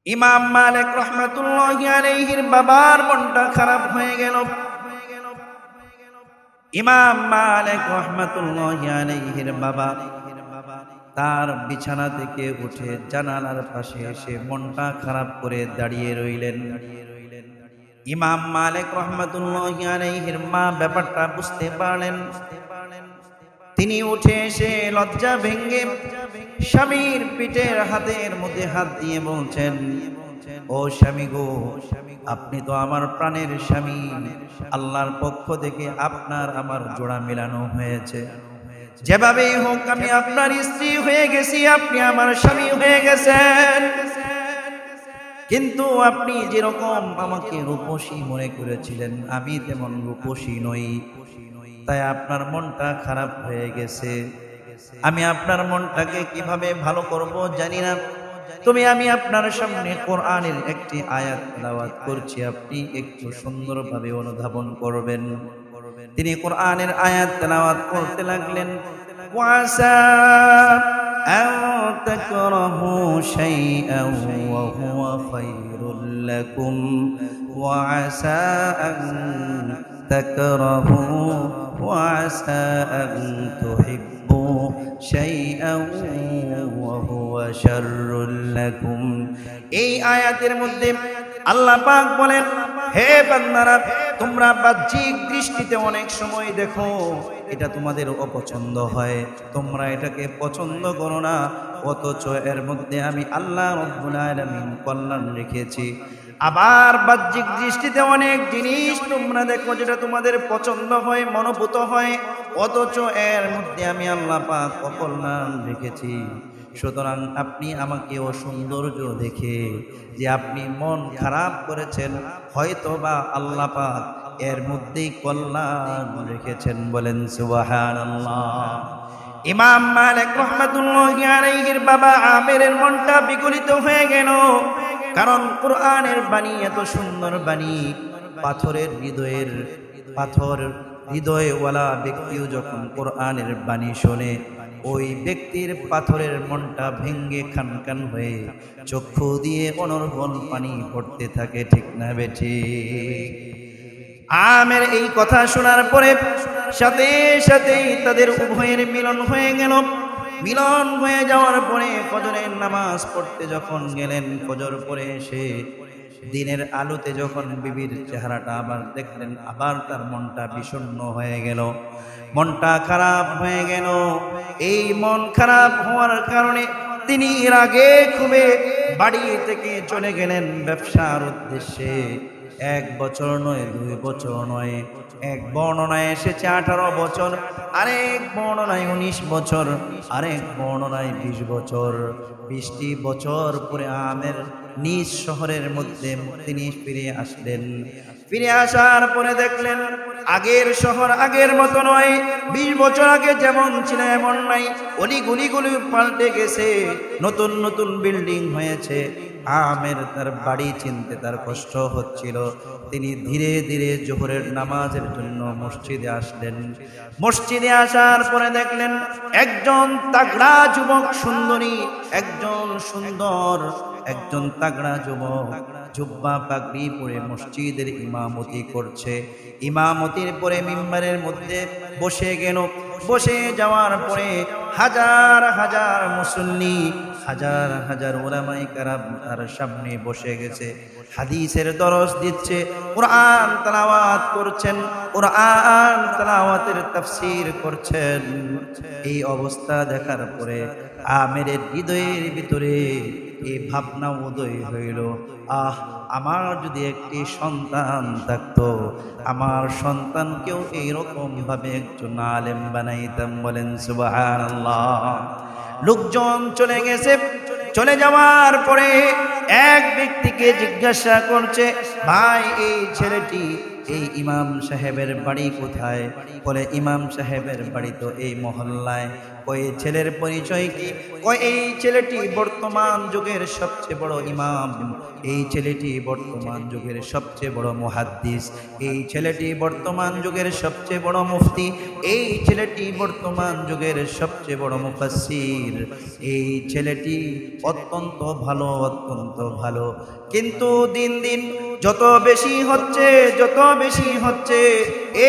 ইমাম মালিক রহমাতুল্লাহি আলাইহির বাবার মনটা খারাপ হয়ে গেল। ইমাম মালিক রহমাতুল্লাহি আলাইহির বাবা তার বিছানা থেকে উঠে জানালার পাশে এসে মনটা খারাপ করে দাঁড়িয়ে রইলেন। ইমাম মালিক রহমাতুল্লাহি আলাইহির মা ব্যাপারটা বুঝতে পারলেন। তিনি উঠে এসে লজ্জা ভেঙ্গে স্বামীর পিঠের হাতের মধ্যে হাত দিয়ে বলছেন, ও স্বামী গো, আপনি তো আমার প্রাণের স্বামী, আল্লাহর পক্ষ থেকে আপনার আমার জোড়া মেলানো হয়েছে। যেভাবেই হোক আমি আপনার স্ত্রী হয়ে গেছি, আপনি আমার স্বামী হয়ে গেছেন। কিন্তু আপনি যেরকম আমাকে রূপসী মনে করেছিলেন, আমি তেমন রূপসী নই, তাই আপনার মনটা খারাপ হয়ে গেছে। আমি আপনার মনটাকে কিভাবে ভালো করব জানি না। আমি আপনার সামনে কোরআনের একটি আয়াত তেলাওয়াত করছি, আপনি একটু সুন্দরভাবে অনুধাবন করবেন। তিনি কোরআনের আয়াত তেলাওয়াত করতে লাগলেন। ওয়াসা আন তাকরাহু শাইআন ওয়া হুয়া খায়রুল লাকুম ওয়া আসা আন তাকরাহু ওয়া আসা আন তুহিব্বু শাইআন ওয়া হুয়া শাররুল লাকুম। এই আয়াতের মধ্যে আল্লাহ পাক বলেন, হে বান্দারা, তোমরা বাহ্যিক দৃষ্টিতে অনেক সময় দেখো এটা তোমাদের অপছন্দ হয়, তোমরা এটাকে পছন্দ করো না, অথচ এর মধ্যে আমি আল্লাহ রাব্বুল আলামিন কল্যাণ রেখেছি। আবার বাহ্যিক দৃষ্টিতে অনেক জিনিস তোমরা দেখো যেটা তোমাদের পছন্দ হয়, মনোভূত হয়, অথচ এর মধ্যে আমি আল্লাহ পাক অকল্যাণ রেখেছি। সুতরাং আপনি আমাকে অসৌন্দর্য দেখে যে আপনি মন খারাপ করেছেন, হয়তো বা আল্লাহ পাক এর মধ্যেই কল্যাণ রেখেছেন। বলেন সুবহানাল্লাহ। ইমাম মালিক রাহমাতুল্লাহি আলাইহির বাবা আমিরের মনটা বিগলিত হয়ে গেল, কারণ কোরআনের বাণী এত সুন্দর বাণী। পাথর হৃদয়ওয়ালা ব্যক্তিও যখন কোরআনের বাণী শোনে, ওই ব্যক্তির পাথরের মনটা ভেঙ্গে খান খান হয়ে চক্ষু দিয়ে অনর্গল পানি পড়তে থাকে। ঠিক না বেঠি? আমের এই কথা শোনার পরে সাথে সাথেই তাদের উভয়ের মিলন হয়ে গেল। মিলন হয়ে যাওয়ার পরে ফজরের নামাজ পড়তে যখন গেলেন, ফজর পড়ে এসে দিনের আলোতে যখন বিবির চেহারাটা আবার দেখলেন, আবার তার মনটা বিষণ্ণ হয়ে গেল, মনটা খারাপ হয়ে গেল। এই মন খারাপ হওয়ার কারণে তিনি রাগে ক্ষোভে বাড়ি থেকে চলে গেলেন ব্যবসার উদ্দেশ্যে। 1 বছর নয়, 2 বছর নয়, এক বর্ণনায় এসেছে 18 বছর, আরেক বর্ণনায় 19 বছর, আরেক বর্ণনায় 20 বছর। 20টি বছর পরে আমের নিজ শহরের মধ্যে তিনি ফিরে আসলেন। ফিরে আসার পরে দেখলেন আগের শহর আগের মতো নয়, 20 বছর আগে যেমন ছিল এমন নাই, অলিগুলিগুলি পাল্টে গেছে, নতুন নতুন বিল্ডিং হয়েছে। আমের তার বাড়ি চিনতে তার কষ্ট হচ্ছিল। তিনি ধীরে ধীরে জোহরের নামাজের জন্য মসজিদে আসলেন। মসজিদে আসার পরে দেখলেন একজন তাগড়া যুবক সুন্দরী, একজন তাগড়া যুবক জুব্বা পাগড়ি পরে মসজিদের ইমামতি করছে। ইমামতির পরে মিম্বারের মধ্যে বসে গেল। বসে যাওয়ার পরে হাজার হাজার মুসল্লি, হাজার হাজার উলামায়ে কেরাম তার সামনে বসে গেছে, হাদিসের দরস দিচ্ছে, কোরআন তেলাওয়াত করছেন, কোরআন তেলাওয়াতের তাফসীর করছেন। এই অবস্থা দেখার পরে আমেরের হৃদয়ের ভিতরে এই ভাবনা উদয় হইল, আমার যদি একটি সন্তান থাকতো, আমার সন্তানকেও এইরকম ভাবে একজন আলেম বানাইতাম। বলেন সুবহানাল্লাহ। লোকজন চলে গেছে। চলে যাওয়ার পরে এক ব্যক্তিকে জিজ্ঞাসা করছে, ভাই এই ছেলেটি, এই ইমাম সাহেবের বাড়ি কোথায়? বলে ইমাম সাহেবের বাড়ি তো এই মহল্লায়। ওই ছেলের পরিচয় কি? এই ছেলেটি বর্তমান যুগের সবচেয়ে বড় ইমাম, এই ছেলেটি বর্তমান যুগের সবচেয়ে বড় মুহাদ্দিস, এই ছেলেটি বর্তমান যুগের সবচেয়ে বড় মুফতি, এই ছেলেটি বর্তমান যুগের সবচেয়ে বড় মুফাসসির। এই ছেলেটি অত্যন্ত ভালো, অত্যন্ত ভালো। কিন্তু দিন দিন যত বেশি হচ্ছে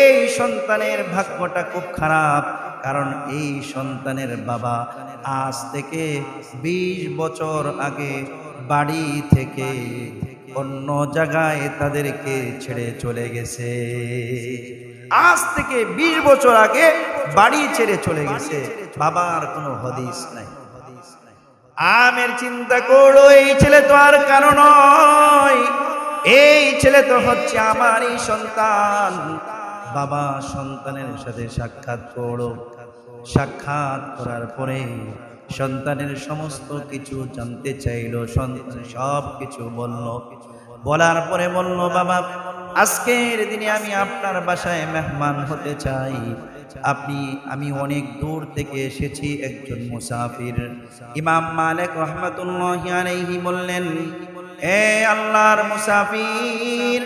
এই সন্তানের ভাগ্যটা খুব খারাপ। কারণ এই সন্তানের বাবা আজ থেকে 20 বছর আগে বাড়ি থেকে অন্য জায়গায় তাদেরকে ছেড়ে চলে গেছে। আজ থেকে 20 বছর আগে বাড়ি ছেড়ে চলে গেছে, বাবার কোনো হদিস নাই। আমের চিন্তা করো, এই ছেলে তো আর কারো নয়, এই ছেলে তো হচ্ছে আমারই সন্তান। বাবা সন্তানের সাথে সাক্ষাৎ করো। সাক্ষাৎ করার পরে সন্তানের সমস্ত কিছু জানতে চাইলো। সন্তান সব কিছু বলল। বলার পরে বলল, বাবা আজকের দিনে আমি আপনার বাসায় মেহমান হতে চাই। আমি অনেক দূর থেকে এসেছি, একজন মুসাফির। ইমাম মালিক রাহমাতুল্লাহি আলাইহি বললেন, এ আল্লাহর মুসাফির,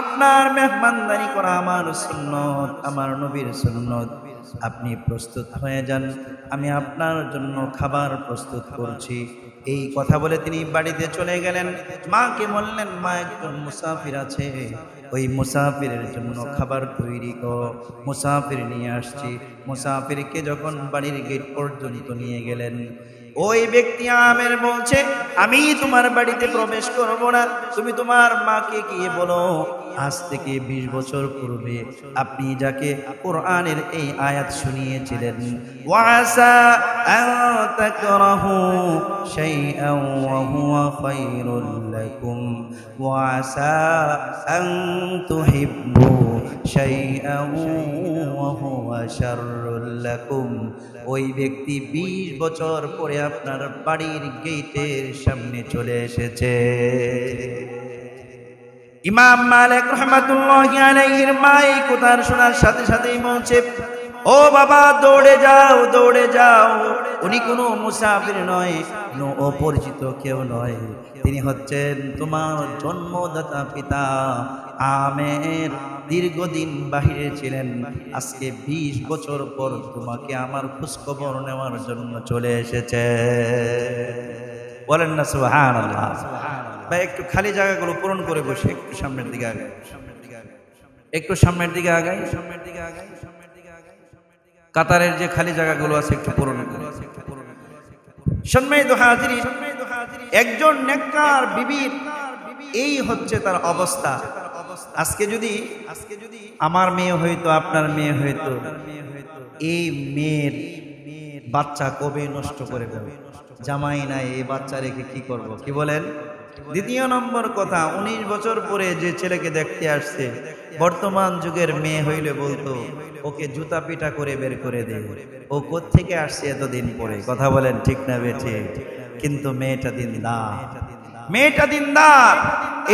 আপনার মেহমানদারি করা আমার সুন্নত, আমার নবীর সুন্নত। আপনি প্রস্তুত হয়ে যান, আমি আপনার জন্য খাবার প্রস্তুত করছি। এই কথা বলে তিনি বাড়িতে চলে গেলেন। মাকে বললেন, মা একজন মুসাফির আছে, ওই মুসাফিরের জন্য খাবার তৈরি করো। মুসাফির নিয়ে আসছি। মুসাফিরকে যখন বাড়ির গেট পর্যন্ত নিয়ে গেলেন, ওই ব্যক্তি আমের বলছে, আমি তোমার বাড়িতে প্রবেশ করব না, তুমি তোমার মাকে গিয়ে বলো আজ থেকে 20 বছর পূর্বে আপনি যাকে কোরআনের এই আয়াত শুনিয়েছিলেন, ওয়াসা আন তাকরাহু শাইআন ওয়া হুয়া খায়রুল লাকুম ওয়াসা আন তুহিব্বু শাইআন ওয়া হুয়া শাররুল লাকুম। ওই ব্যক্তি 20 বছর পরে আপনার বাড়ির গেটের সামনে চলে এসেছে। ইমাম মালিক রাহমাতুল্লাহি আলাইহির মা এই কথা শোনার সাথে সাথেই বলছে, ও বাবা দৌড়ে যাও, দৌড়ে যাও। উনি কোনো মুসাফির নয়, কোনো অপরিচিত কেউ নয়, তিনি হচ্ছেন তোমার জন্মদাতা পিতা আমের। দীর্ঘদিন বাহিরে ছিলেন, আজকে 20 বছর পর তোমাকে আমার খোঁজখবর নেওয়ার জন্য চলে এসেছে। বলেন না সুবহানাল্লাহ। ভাই একটু খালি জায়গাগুলো পূরণ করে বসে, একটু সামনের দিকে আগাই, একটু সামনের দিকে আগাই, কাতারের যে খালি জায়গাগুলো আছে একটু পূরণ করে। সম্মানিত হাজিরিন, একজন নেককার বিবির এই হচ্ছে তার অবস্থা। আজকে যদি আমার মেয়ে হইতো, আপনার মেয়ে হইতো, এই মেয়ের বাচ্চা কবে নষ্ট করে দেবে? জামাই নাই, এই বাচ্চা রেখে কি করব? কি বলেন? দ্বিতীয় নম্বর কথা, 19 বছর পরে যে ছেলেকে দেখতে আসছে, বর্তমান যুগের মেয়ে হইলে বলতো ওকে জুতা পিটা করে বের করে দে, ও কোত্থেকে আসছে এতদিন পরে। কথা বলেন ঠিক না বেঠে? কিন্তু মেয়েটা দিনদার, মেয়েটা দিনদার,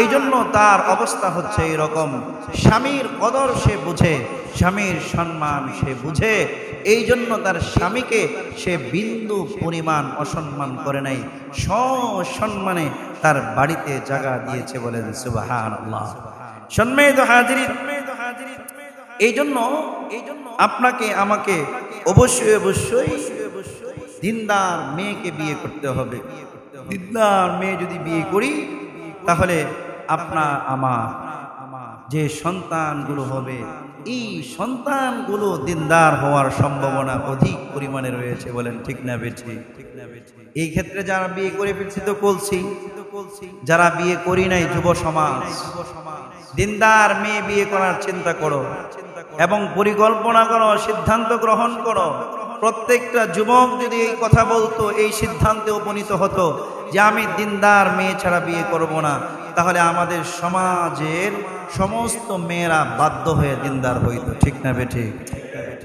এই জন্য তার অবস্থা হচ্ছে এরকম। স্বামীর কদর সে বুঝে, স্বামীর সম্মান সে বুঝে, এই জন্য তার স্বামীকে সে বিন্দু পরিমাণ অসম্মান করে নাই, সসম্মানে তার বাড়িতে জায়গা দিয়েছে। বলেন সুবহানাল্লাহ। সম্মানিত হাজিরিন, এই জন্য আপনাকে আমাকে অবশ্যই দিনদার মেয়েকে বিয়ে করতে হবে। দিনদার মেয়ে যদি বিয়ে করি, তাহলে আপনার আমার যে সন্তানগুলো হবে, এই সন্তানগুলো দিনদার হওয়ার সম্ভাবনা অধিক পরিমাণে রয়েছে। বলেন ঠিক না বেঠি? এই ক্ষেত্রে যারা বিয়ে করে ফেলছি তো বলছি, যারা বিয়ে করি নাই যুব সমাজ, দিনদার মেয়ে বিয়ে করার চিন্তা করো এবং পরিকল্পনা করো, সিদ্ধান্ত গ্রহণ করো। প্রত্যেকটা যুবক যদি এই কথা বলতো, এই সিদ্ধান্তে উপনীত হতো যে আমি দিনদার মেয়ে ছাড়া বিয়ে করব না, তাহলে আমাদের সমাজের সমস্ত মেয়েরা বাধ্য হয়ে দিনদার হইতো। ঠিক না বেঠিক?